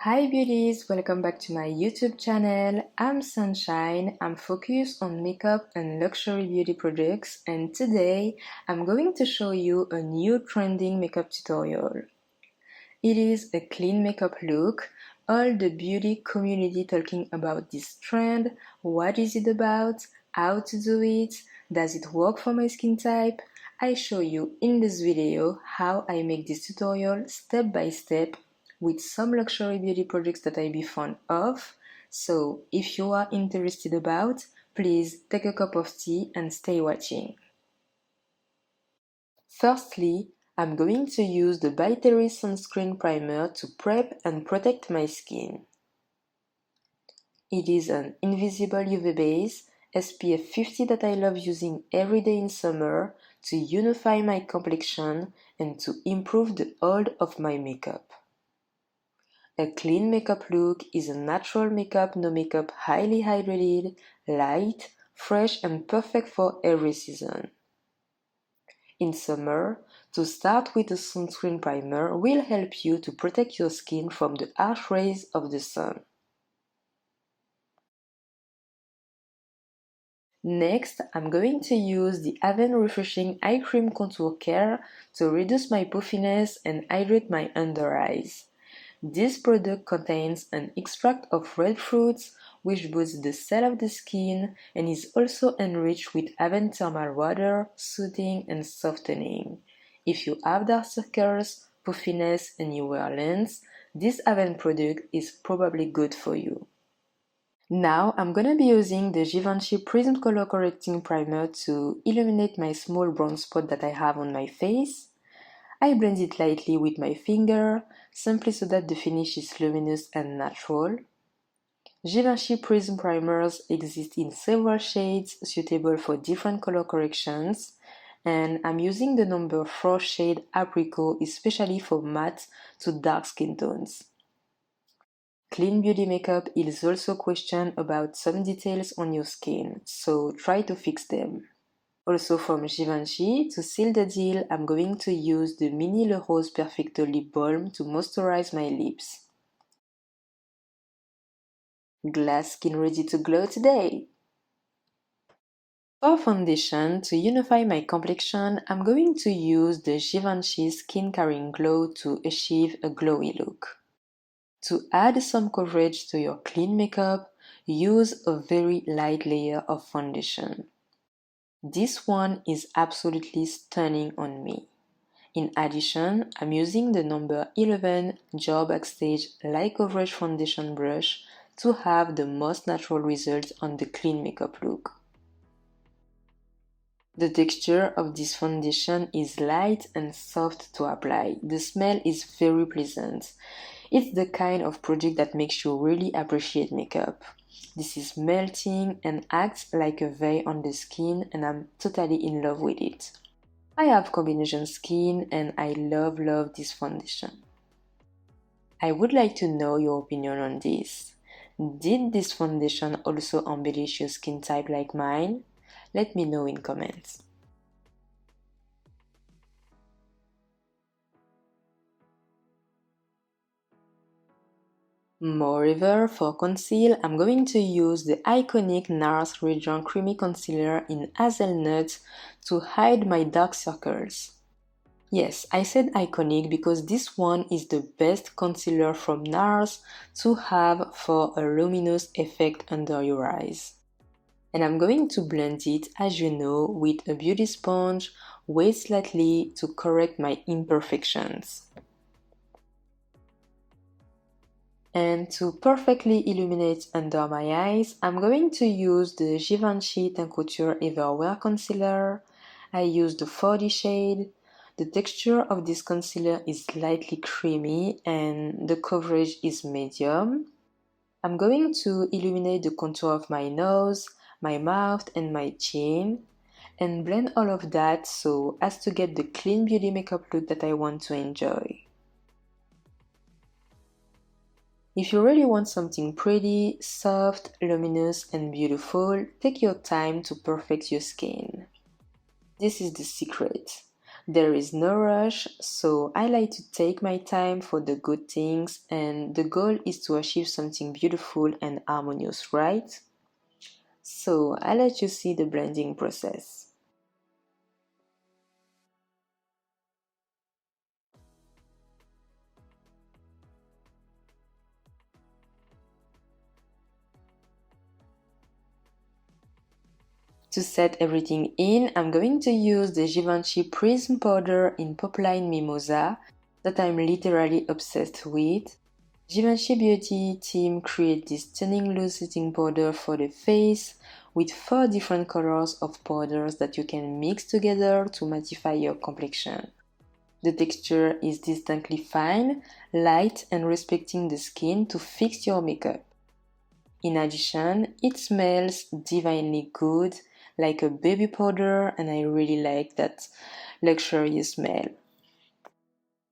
Hi beauties, welcome back to my YouTube channel. I'm Sunshine. I'm focused on makeup and luxury beauty products, and today I'm going to show you a new trending makeup tutorial. It is a clean makeup look. All the beauty community talking about this trend. What is it about? How to do it? Does it work for my skin type? I show you in this video how I make this tutorial step by step with some luxury beauty products that I be fond of. So if you are interested about, please take a cup of tea and stay watching. Firstly, I'm going to use the beauties sunscreen primer to prep and protect my skin. It is an invisible UV base, SPF 50 that I love using every day in summer to unify my complexion and to improve the hold of my makeup. A clean makeup look is a natural makeup, no makeup, highly hydrated, light, fresh and perfect for every season. In summer, to start with a sunscreen primer will help you to protect your skin from the harsh rays of the sun. Next, I'm going to use the Avon Refreshing Eye Cream Contour Care to reduce my puffiness and hydrate my under eyes. This product contains an extract of red fruits, which boosts the cell of the skin and is also enriched with Avon thermal water, soothing and softening. If you have dark circles, puffiness and you wear lens, this Avon product is probably good for you. Now I'm gonna be using the Givenchy Prism Color Correcting Primer to illuminate my small brown spot that I have on my face. I blend it lightly with my finger, simply so that the finish is luminous and natural. Givenchy Prism Primers exist in several shades suitable for different color corrections, and I'm using the number 4 shade Apricot especially for matte to dark skin tones. Clean beauty makeup is also questioned about some details on your skin, so try to fix them. Also from Givenchy, to seal the deal, I'm going to use the Mini Le Rose Perfecto Lip Balm to moisturize my lips. Glass skin ready to glow today! For foundation, to unify my complexion, I'm going to use the Givenchy Skin Caring Glow to achieve a glowy look. To add some coverage to your clean makeup, use a very light layer of foundation. This one is absolutely stunning on me. In addition, I'm using the number 11 Joe Backstage Light Coverage Foundation brush to have the most natural results on the clean makeup look. The texture of this foundation is light and soft to apply. The smell is very pleasant. It's the kind of product that makes you really appreciate makeup. This is melting and acts like a veil on the skin, and I'm totally in love with it. I have combination skin and I love this foundation. I would like to know your opinion on this. Did this foundation also embellish your skin type like mine? Let me know in comments. Moreover, for conceal, I'm going to use the iconic NARS Radiant Creamy Concealer in Hazelnut to hide my dark circles. Yes, I said iconic because this one is the best concealer from NARS to have for a luminous effect under your eyes. And I'm going to blend it, as you know, with a beauty sponge, wet slightly to correct my imperfections. And to perfectly illuminate under my eyes, I'm going to use the Givenchy Teint Couture Everwear Concealer. I use the 40 shade. The texture of this concealer is lightly creamy and the coverage is medium. I'm going to illuminate the contour of my nose, my mouth and my chin, and blend all of that so as to get the clean beauty makeup look that I want to enjoy. If you really want something pretty, soft, luminous and beautiful, take your time to perfect your skin. This is the secret. There is no rush, so I like to take my time for the good things, and the goal is to achieve something beautiful and harmonious, right? So I'll let you see the blending process. To set everything in, I'm going to use the Givenchy Prism Powder in Popeline Mimosa that I'm literally obsessed with. Givenchy Beauty team create this stunning loose setting powder for the face with 4 different colors of powders that you can mix together to mattify your complexion. The texture is distinctly fine, light and respecting the skin to fix your makeup. In addition, it smells divinely good, like a baby powder, and I really like that luxurious smell.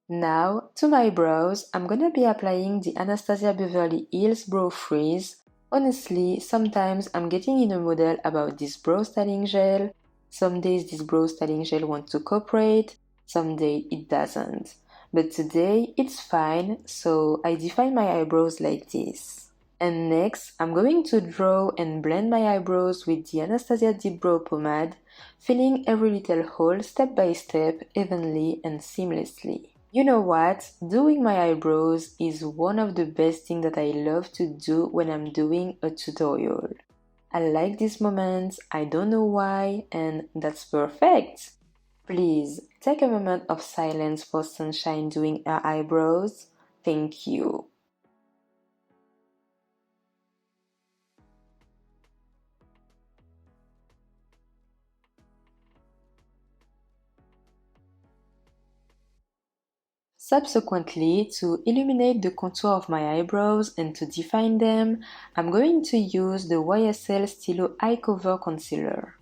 Now, to my brows, I'm gonna be applying the Anastasia Beverly Hills Brow Freeze. Honestly, sometimes I'm getting in a model about this brow styling gel. Some days this brow styling gel wants to cooperate, some days it doesn't. But today it's fine, so I define my eyebrows like this. And next, I'm going to draw and blend my eyebrows with the Anastasia Deep Brow Pomade, filling every little hole step by step, evenly and seamlessly. You know what? Doing my eyebrows is one of the best things that I love to do when I'm doing a tutorial. I like these moments, I don't know why, and that's perfect! Please, take a moment of silence for Sunshine doing her eyebrows. Thank you. Subsequently, to illuminate the contour of my eyebrows and to define them, I'm going to use the YSL Stylo Eye Cover Concealer.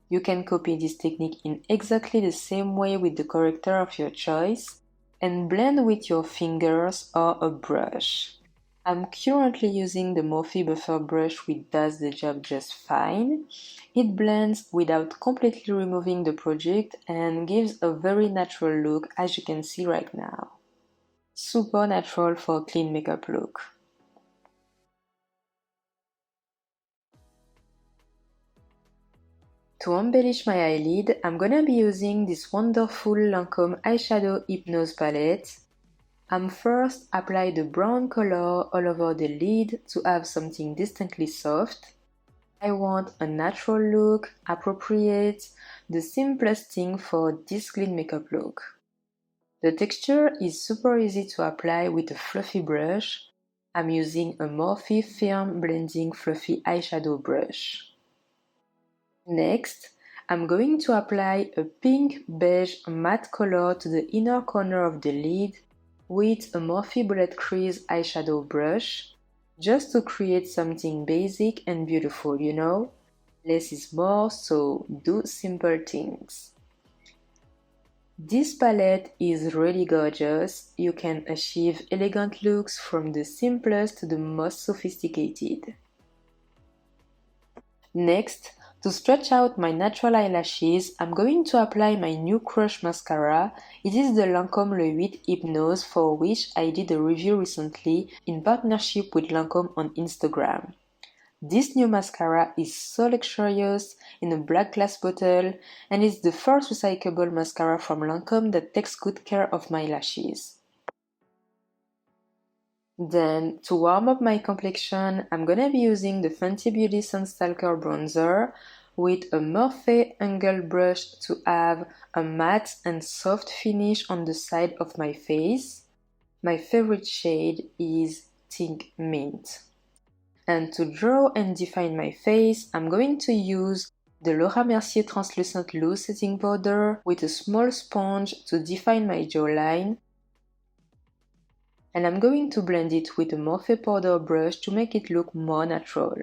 You can copy this technique in exactly the same way with the corrector of your choice and blend with your fingers or a brush. I'm currently using the Morphe Buffer brush which does the job just fine. It blends without completely removing the product and gives a very natural look as you can see right now. Super natural for a clean makeup look. To embellish my eyelid, I'm gonna be using this wonderful Lancome eyeshadow Hypnose palette. I'm first apply the brown color all over the lid to have something distinctly soft. I want a natural look, appropriate, the simplest thing for this clean makeup look. The texture is super easy to apply with a fluffy brush. I'm using a Morphe Firm Blending Fluffy Eyeshadow Brush. Next, I'm going to apply a pink beige matte color to the inner corner of the lid with a Morphe Bullet Crease eyeshadow brush, just to create something basic and beautiful, you know? Less is more, so do simple things. This palette is really gorgeous. You can achieve elegant looks from the simplest to the most sophisticated. Next, to stretch out my natural eyelashes, I'm going to apply my new Crush mascara. It is the Lancome Le 8 Hypnose, for which I did a review recently in partnership with Lancome on Instagram. This new mascara is so luxurious in a black glass bottle and is the first recyclable mascara from Lancome that takes good care of my lashes. Then, to warm up my complexion, I'm gonna be using the Fenty Beauty Stalk'r bronzer with a Morphe angle brush to have a matte and soft finish on the side of my face. My favorite shade is Pink Mint. And to draw and define my face, I'm going to use the Laura Mercier Translucent Loose Setting Powder with a small sponge to define my jawline. And I'm going to blend it with a Morphe powder brush to make it look more natural.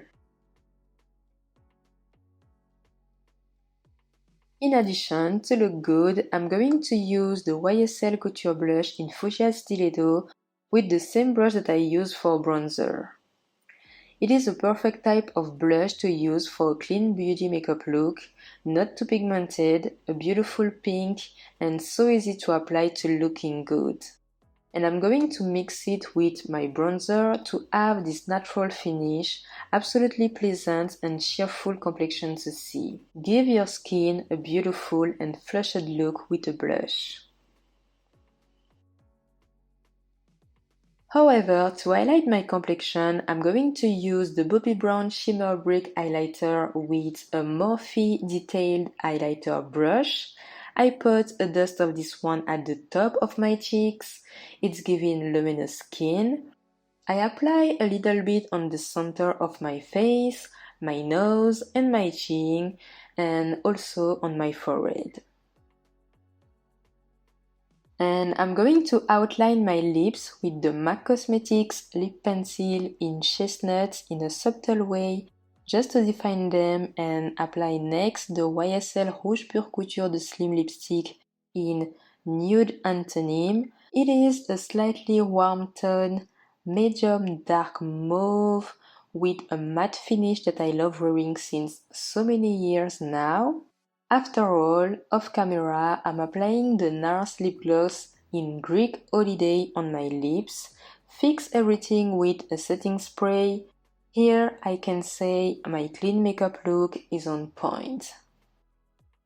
In addition, to look good, I'm going to use the YSL Couture Blush in Fuchsia Stiletto with the same brush that I use for bronzer. It is a perfect type of blush to use for a clean beauty makeup look, not too pigmented, a beautiful pink, and so easy to apply to looking good. And I'm going to mix it with my bronzer to have this natural finish, absolutely pleasant and cheerful complexion to see. Give your skin a beautiful and flushed look with a blush. However, to highlight my complexion, I'm going to use the Bobbi Brown Shimmer Brick Highlighter with a Morphe Detailed Highlighter brush. I put a dust of this one at the top of my cheeks. It's giving luminous skin. I apply a little bit on the center of my face, my nose and my chin, and also on my forehead. And I'm going to outline my lips with the MAC Cosmetics lip pencil in chestnut in a subtle way, just to define them, and apply next the YSL Rouge Pure Couture de Slim Lipstick in Nude Antonym. It is a slightly warm tone, medium dark mauve, with a matte finish that I love wearing since so many years now. After all, off camera, I'm applying the NARS lip gloss in Greek Holiday on my lips. Fix everything with a setting spray. Here I can say my clean makeup look is on point.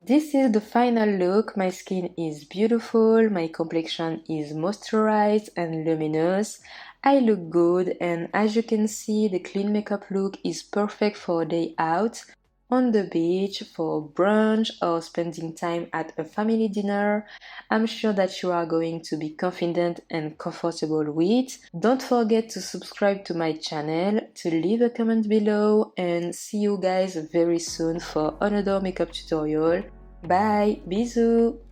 This is the final look. My skin is beautiful, my complexion is moisturized and luminous. I look good, and as you can see, the clean makeup look is perfect for a day out, on the beach, for brunch, or spending time at a family dinner. I'm sure that you are going to be confident and comfortable with. Don't forget to subscribe to my channel, to leave a comment below, and see you guys very soon for another makeup tutorial. Bye, bisous!